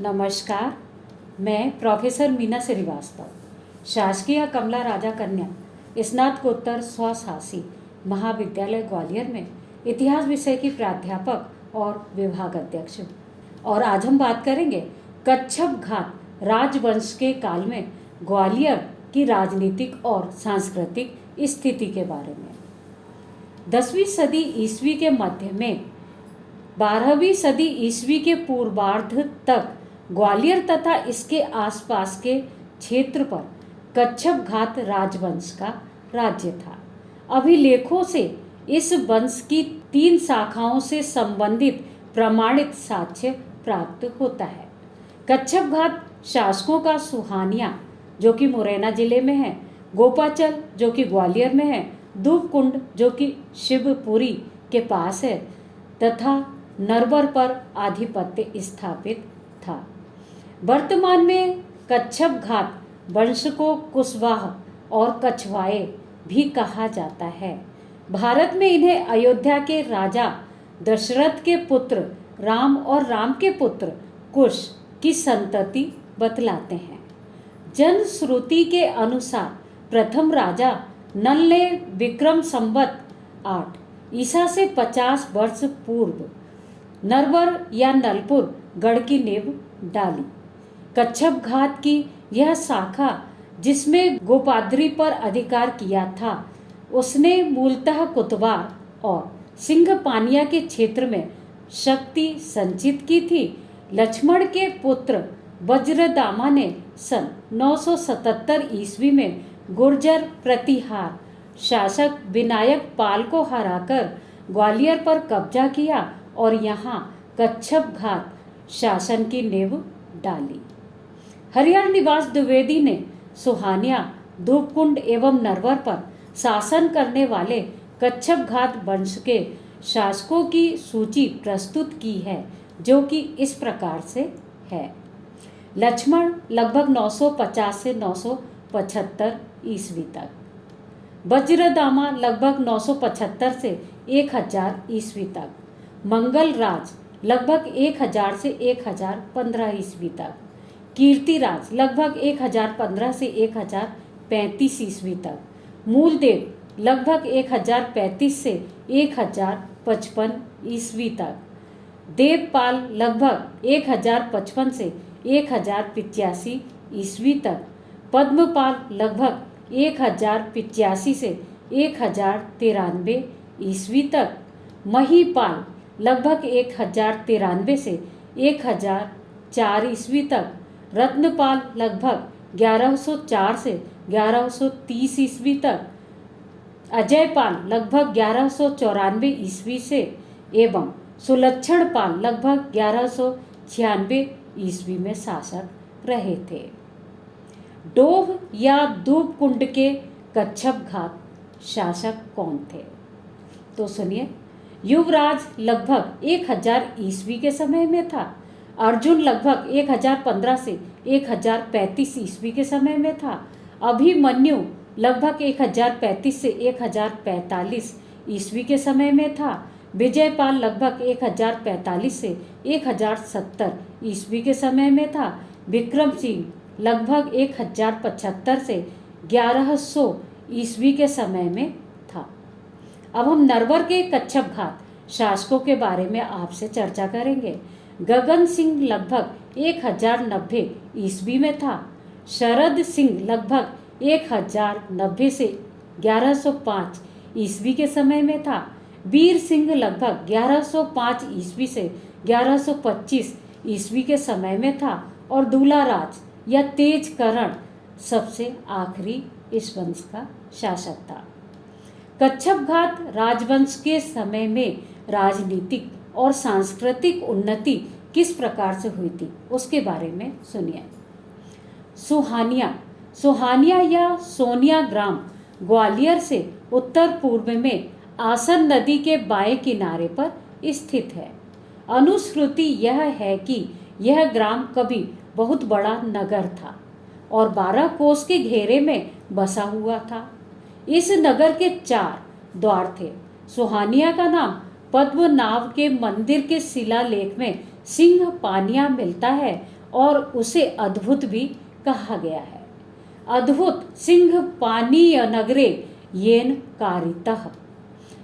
नमस्कार। मैं प्रोफेसर मीना श्रीवास्तव, शासकीय कमला राजा कन्या स्नातकोत्तर स्वशासी महाविद्यालय ग्वालियर में इतिहास विषय की प्राध्यापक और विभाग अध्यक्ष हूँ। और आज हम बात करेंगे कच्छप घाट राजवंश के काल में ग्वालियर की राजनीतिक और सांस्कृतिक स्थिति के बारे में। 10वीं सदी ईस्वी के मध्य में 12वीं सदी ईस्वी के पूर्वार्ध तक ग्वालियर तथा इसके आसपास के क्षेत्र पर कच्छप घाट राजवंश का राज्य था। अभिलेखों से इस वंश की 3 शाखाओं से संबंधित प्रमाणित साक्ष्य प्राप्त होता है। कच्छप घाट शासकों का सुहानिया जो कि मुरैना जिले में है, गोपाचल जो कि ग्वालियर में है, धूपकुंड जो कि शिवपुरी के पास है तथा नरवर पर आधिपत्य स्थापित था। वर्तमान में कच्छप घाट वंश को कुशवाह और कछवाए भी कहा जाता है। भारत में इन्हें अयोध्या के राजा दशरथ के पुत्र राम और राम के पुत्र कुश की संतति बतलाते हैं। जनश्रुति के अनुसार प्रथम राजा नल ने विक्रम संवत 8 ईसा से 50 वर्ष पूर्व नरवर या नलपुर गढ़ की नींव डाली। कच्छप घाट की यह शाखा जिसमें गोपाद्री पर अधिकार किया था, उसने मूलतः कुतवार और सिंह पानिया के क्षेत्र में शक्ति संचित की थी। लक्ष्मण के पुत्र वज्रदामा ने सन 977 ईस्वी में गुर्जर प्रतिहार शासक विनायक पाल को हराकर ग्वालियर पर कब्जा किया और यहाँ कच्छप घाट शासन की नींव डाली। हरिहर निवास द्विवेदी ने सुहानिया, धूपकुंड एवं नरवर पर शासन करने वाले कच्छप घाट वंश के शासकों की सूची प्रस्तुत की है, जो कि इस प्रकार से है। लक्ष्मण लगभग 950 से 975 ईस्वी तक, वज्रदामा लगभग 975 से 1000 ईस्वी तक, मंगल राज लगभग 1000 से 1015 ईस्वी तक, कीर्तिराज लगभग 1015 से 1035 ईस्वी तक, मूलदेव लगभग 1035 से 1055 ईस्वी तक, देवपाल लगभग 1055 से 1085 ईस्वी तक, पद्मपाल लगभग 1085 से 1093 ईस्वी तक, महीपाल लगभग 1093 से 1004 ईस्वी तक, रत्नपाल लगभग 1104 से 1130 ईस्वी तक, अजयपाल लगभग 1194 ईस्वी से एवं सुलक्षण पाल लगभग 1196 ईस्वी में शासक रहे थे। डोभ या धूपकुंड के कच्छप घाट शासक कौन थे? तो सुनिए, युवराज लगभग 1000 ईस्वी के समय में था। अर्जुन लगभग 1015 से 1035 ईस्वी के समय में था। अभिमन्यु लगभग 1035 से 1045 ईस्वी के समय में था। विजयपाल लगभग 1045 से 1070 ईस्वी के समय में था। विक्रम सिंह लगभग 1075 से 1100 ईस्वी के समय में था। अब हम नरवर के कच्छप घाट शासकों के बारे में आपसे चर्चा करेंगे। गगन सिंह लगभग 1090 ईस्वी में था। शरद सिंह लगभग 1090 से 1105 ईस्वी के समय में था। वीर सिंह लगभग 1105 ईस्वी से 1125 ईस्वी के समय में था। और दूलाराज या तेजकरण सबसे आखिरी इस वंश का शासक था। कच्छप घाट राजवंश के समय में राजनीतिक और सांस्कृतिक उन्नति किस प्रकार से हुई थी उसके बारे में सुनिए। सुहानिया या सोनिया ग्राम ग्वालियर से उत्तर पूर्व में आसन नदी के बाएं किनारे पर स्थित है। अनुश्रुति यह है कि यह ग्राम कभी बहुत बड़ा नगर था और 12 कोस के घेरे में बसा हुआ था। इस नगर के 4 द्वार थे। सुहानिया का नाम पद्मनाभ के मंदिर के शिलालेख में सिंह पानिया मिलता है और उसे अद्भुत भी कहा गया है। अद्भुत सिंह पानीय नगरे येन कारितः।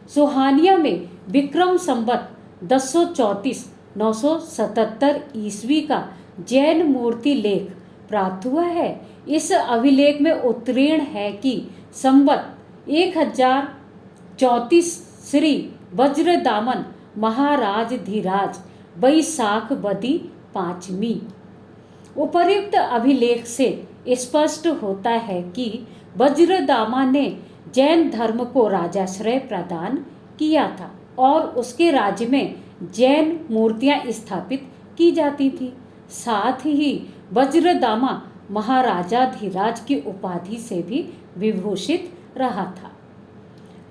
सुहानिया में विक्रम संवत 1034 977 ईस्वी का जैन मूर्ति लेख प्राप्त हुआ है। इस अभिलेख में उत्तीर्ण है कि संवत 1034 श्री वज्रदामन महाराज धीराज बैसाख बदी 5वीं। उपर्युक्त अभिलेख से स्पष्ट होता है कि वज्रदामा ने जैन धर्म को राजाश्रय प्रदान किया था और उसके राज्य में जैन मूर्तियां स्थापित की जाती थी। साथ ही वज्रदामा महाराजाधिराज की उपाधि से भी विभूषित रहा था।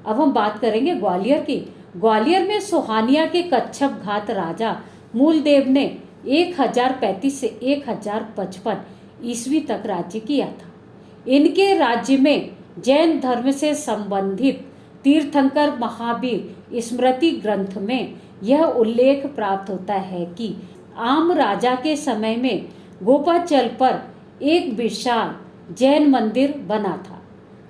अब हम बात करेंगे ग्वालियर की। ग्वालियर में सोहानिया के कच्छप घात राजा मूलदेव ने 1035 से 1055 ईस्वी तक राज्य किया था। इनके राज्य में जैन धर्म से संबंधित तीर्थंकर महावीर स्मृति ग्रंथ में यह उल्लेख प्राप्त होता है कि आम राजा के समय में गोपाचल पर एक विशाल जैन मंदिर बना था।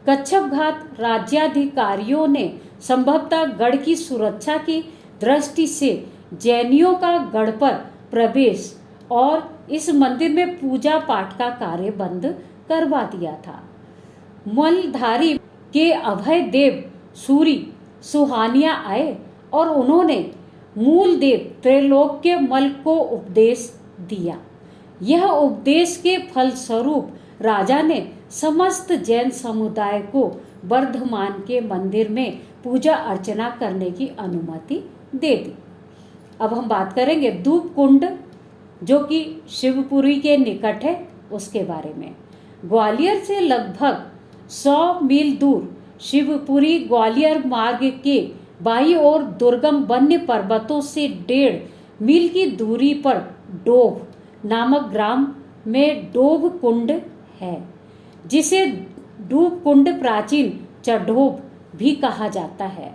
कच्छप घात राज्याधिकारियों ने संभवतः गढ़ की सुरक्षा की दृष्टि से जैनियों का गढ़ पर प्रवेश और इस मंदिर में पूजा पाठ का कार्य बंद करवा दिया था। मलधारी के अभय देव सूरी सुहानिया आए और उन्होंने मूलदेव त्रैलोक्य मल को उपदेश दिया। यह उपदेश के फलस्वरूप राजा ने समस्त जैन समुदाय को वर्धमान के मंदिर में पूजा अर्चना करने की अनुमति दे दी। अब हम बात करेंगे धूप कुंड जो कि शिवपुरी के निकट है उसके बारे में। ग्वालियर से लगभग 100 मील दूर शिवपुरी ग्वालियर मार्ग के बाईं ओर दुर्गम वन्य पर्वतों से 1.5 मील की दूरी पर डोभ नामक ग्राम में डोभ कुंड है, जिसे डूब कुंड प्राचीन चढ़ोब भी कहा जाता है।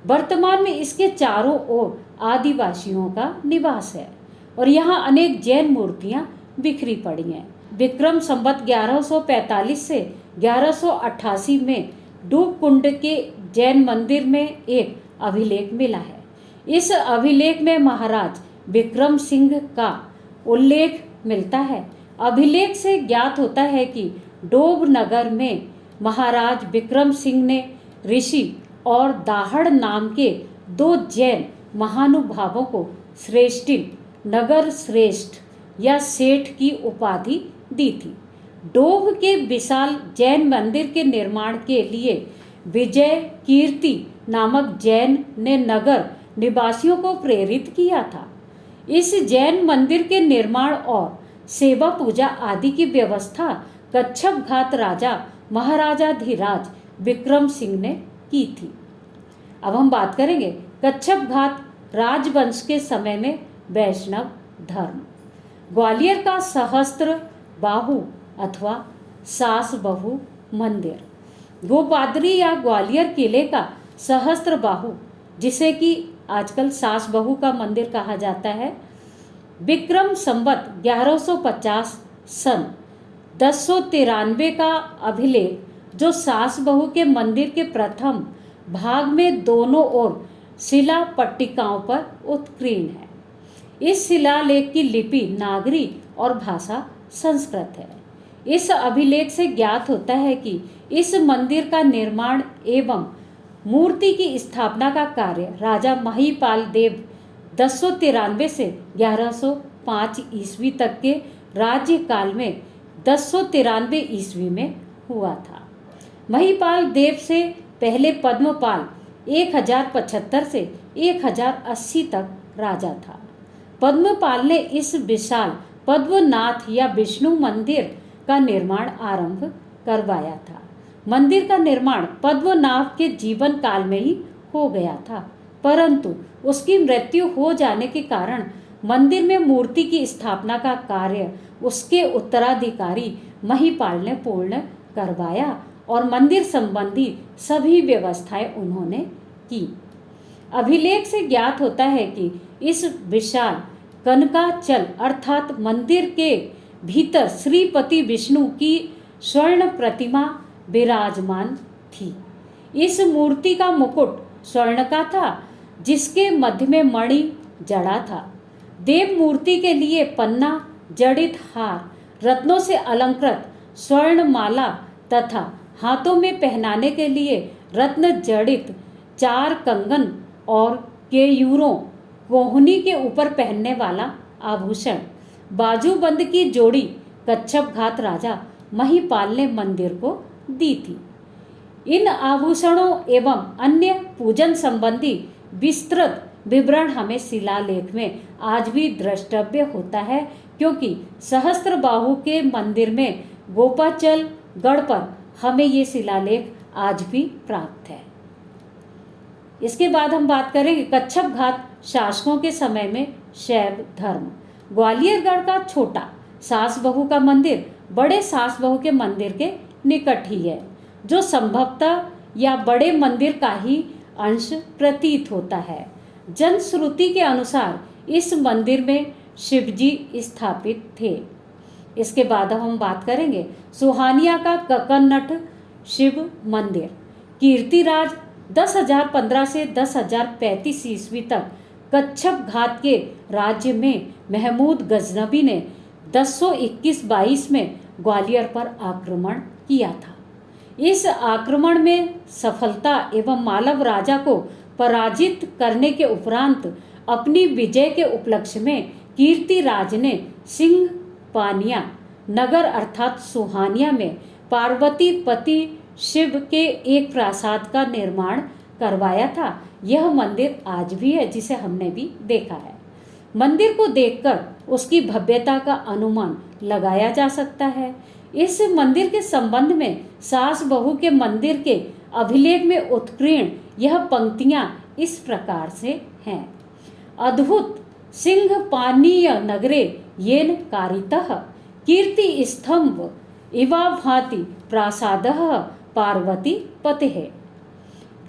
वर्तमान में इसके चारों ओर आदिवासियों का निवास है और यहाँ अनेक जैन मूर्तियाँ बिखरी पड़ी हैं। विक्रम संवत 1145 से 1188 में डूब कुंड के जैन मंदिर में एक अभिलेख मिला है। इस अभिलेख में महाराज विक्रम सिंह का उल्लेख मिलता है। अभिलेख से ज्ञात होता है कि डोब नगर में महाराज विक्रम सिंह ने ऋषि और दाहड़ नाम के 2 जैन महानुभावों को श्रेष्ठिन नगर श्रेष्ठ या सेठ की उपाधि दी थी। डोभ के विशाल जैन मंदिर के निर्माण के लिए विजय कीर्ति नामक जैन ने नगर निवासियों को प्रेरित किया था। इस जैन मंदिर के निर्माण और सेवा पूजा आदि की व्यवस्था कच्छप घात राजा महाराजाधिराज विक्रम सिंह ने की थी। अब हम बात करेंगे कच्छप घात राजवंश के समय में वैष्णव धर्म। ग्वालियर का सहस्त्र बाहु अथवा सास बहु मंदिर गोपादरी या ग्वालियर किले का सहस्त्र बाहु, जिसे कि आजकल सास बहू का मंदिर कहा जाता है, विक्रम संवत 1150 सन 1093 का अभिलेख जो सास बहू के मंदिर के प्रथम भाग में दोनों ओर शिला पट्टिकाओं पर उत्कीर्ण है। इस शिलालेख की लिपि नागरी और भाषा संस्कृत है। इस अभिलेख से ज्ञात होता है कि इस मंदिर का निर्माण एवं मूर्ति की स्थापना का कार्य राजा महिपाल देव 1093 से 1105 ईस्वी तक के राज्यकाल में 1093 ईस्वी में हुआ था। महिपाल देव से पहले पद्मपाल 1075 से 1080 तक राजा था। पद्मपाल ने इस विशाल पद्मनाथ या विष्णु मंदिर का निर्माण आरंभ करवाया था। मंदिर का निर्माण पद्मनाभ के जीवन काल में ही हो गया था, परंतु उसकी मृत्यु हो जाने के कारण मंदिर में मूर्ति की स्थापना का कार्य उसके उत्तराधिकारी महिपाल ने पूर्ण करवाया और मंदिर संबंधी सभी व्यवस्थाएं उन्होंने की। अभिलेख से ज्ञात होता है कि इस विशाल कनकाचल अर्थात मंदिर के भीतर श्रीपति विष्णु की स्वर्ण प्रतिमा विराजमान थी। इस मूर्ति का मुकुट स्वर्ण का था, जिसके मध्य में मणि जड़ा था। देव मूर्ति के लिए पन्ना जड़ित हार, रत्नों से अलंकृत स्वर्ण माला तथा हाथों में पहनाने के लिए रत्न जड़ित 4 कंगन और केयूरों, कोहनी के ऊपर पहनने वाला आभूषण, बाजूबंद की जोड़ी कच्छप घात राजा महिपाल ने मंदिर को दी थी। इन आभूषणों एवं अन्य पूजन संबंधी विस्तृत विवरण हमें शिलालेख में आज भी द्रष्टव्य होता है, क्योंकि सहस्त्रबाहु के मंदिर में गोपाचल गढ़ पर हमें ये शिलालेख आज भी प्राप्त है। इसके बाद हम बात करेंगे कच्छप घात शासकों के समय में शैव धर्म। ग्वालियरगढ़ का छोटा सास बहू का मंदिर बड़े सास बहू के मंदिर के निकट ही है, जो संभवतः या बड़े मंदिर का ही अंश प्रतीत होता है। जनश्रुति के अनुसार इस मंदिर में शिवजी स्थापित थे। इसके बाद हम बात करेंगे सुहानिया का ककनठ शिव मंदिर। कीर्तिराज 10,015 से 10,035 ईस्वी तक कच्छप घात के राज्य में महमूद गजनबी ने 1021-22 में ग्वालियर पर आक्रमण किया था। इस आक्रमण में सफलता एवं मालव राजा को पराजित करने के उपरांत अपनी विजय के उपलक्ष्य में कीर्तिराज ने सिंह पानिया नगर अर्थात सुहानिया में पार्वती पति शिव के एक प्रासाद का निर्माण करवाया था। यह मंदिर आज भी है, जिसे हमने भी देखा है। मंदिर को देखकर उसकी भव्यता का अनुमान लगाया जा सकता है। इस मंदिर के संबंध में सास बहू के मंदिर के अभिलेख में उत्कीर्ण यह पंक्तियां इस प्रकार से हैं। अद्भुत सिंह पानीय नगरे येन कारितः कीर्ति स्तंभ इवा भाति प्रासादः पार्वती पतेः।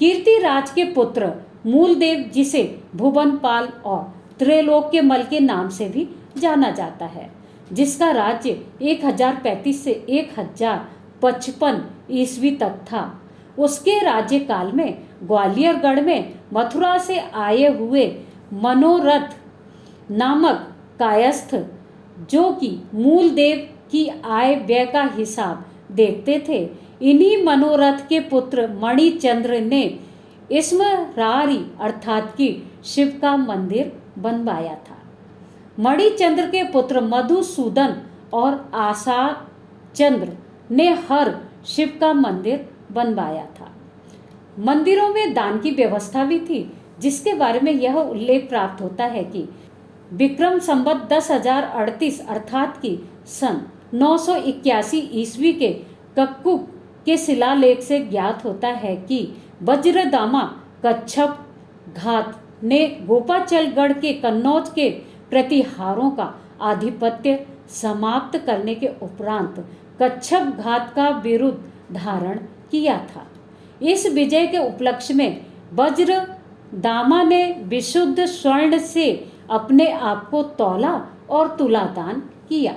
कीर्तिराज के पुत्र मूलदेव, जिसे भुवनपाल और त्रैलोक्यमल के नाम से भी जाना जाता है, जिसका राज्य 1035 से 1055 ईस्वी तक था, उसके राज्यकाल में ग्वालियरगढ़ में मथुरा से आए हुए मनोरथ नामक कायस्थ, जो कि मूलदेव की आय व्यय का हिसाब देखते थे, इन्हीं मनोरथ के पुत्र मणिचंद्र ने स्मरारी अर्थात कि शिव का मंदिर बनवाया था। मणिचंद्र के पुत्र मधुसूदन और आशा चंद्र ने हर शिव का मंदिर बनवाया था। मंदिरों में दान की व्यवस्था भी थी, जिसके बारे में यह उल्लेख प्राप्त होता है कि विक्रम संवत 10,038 अर्थात कि सन 981 ईस्वी के कक्कुक के शिलालेख से ज्ञात होता है कि वज्रदामा कच्छप घात ने गोपाचलगढ़ के कन्नौज के प्रतिहारों का आधिपत्य समाप्त करने के उपरांत कच्छप घात का विरुद्ध धारण किया था। इस विजय के उपलक्ष्य में वज्रदामा ने विशुद्ध स्वर्ण से अपने आप को तौला और तुलादान किया।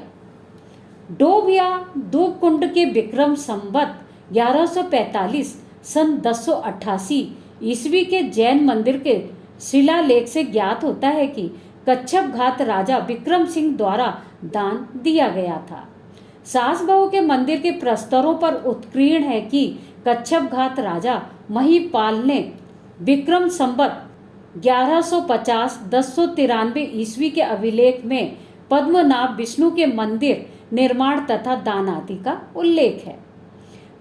डोब या दो कुंड के विक्रम संवत 1145 सन 1088 ईस्वी के जैन मंदिर के शिलालेख से ज्ञात होता है कि कच्छप घात राजा विक्रम सिंह द्वारा दान दिया गया था। सास बहू के मंदिर के प्रस्तरों पर उत्कीर्ण है कि कच्छप घात राजा महिपाल ने विक्रम संवत 1150-1093 ईस्वी के अभिलेख में पद्मनाभ विष्णु के मंदिर निर्माण तथा दान आदि का उल्लेख है।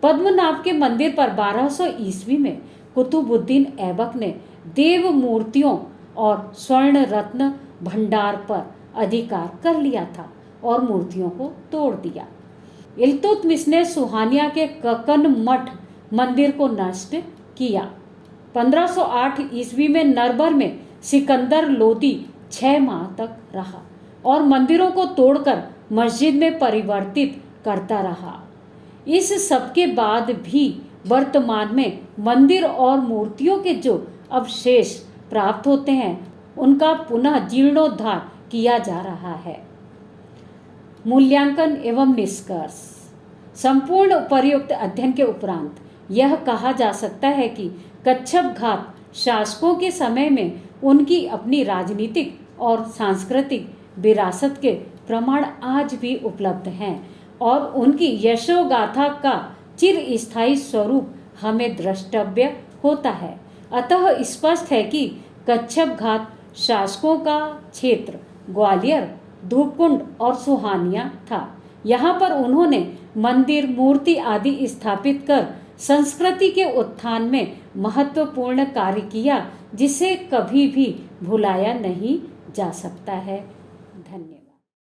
पद्मनाभ के मंदिर पर 1200 ईस्वी में कुतुबुद्दीन ऐबक ने देव मूर्तियों और स्वर्ण रत्न भंडार पर अधिकार कर लिया था और मूर्तियों को तोड़ दिया। इल्तुतमिश ने सुहानिया के ककन मठ मंदिर को नष्ट किया। 1508 ईस्वी में नरबर में सिकंदर लोदी 6 माह तक रहा और मंदिरों को तोड़कर मस्जिद में परिवर्तित करता रहा। इस सबके बाद भी वर्तमान में मंदिर और मूर्तियों के जो अवशेष प्राप्त होते हैं, उनका पुनः जीर्णोद्धार किया जा रहा है। मूल्यांकन एवं निष्कर्ष। संपूर्ण उपर्युक्त अध्ययन के उपरांत यह कहा जा सकता है कि कच्छप घात शासकों के समय में उनकी अपनी राजनीतिक और सांस्कृतिक विरासत के प्रमाण आज भी उपलब्ध हैं और उनकी यशोगाथा का चिरस्थायी स्वरूप हमें द्रष्टव्य होता है। अतः स्पष्ट है कि कच्छप घात शासकों का क्षेत्र ग्वालियर, धूपकुंड और सुहानिया था। यहाँ पर उन्होंने मंदिर, मूर्ति आदि स्थापित कर संस्कृति के उत्थान में महत्वपूर्ण कार्य किया, जिसे कभी भी भुलाया नहीं जा सकता है।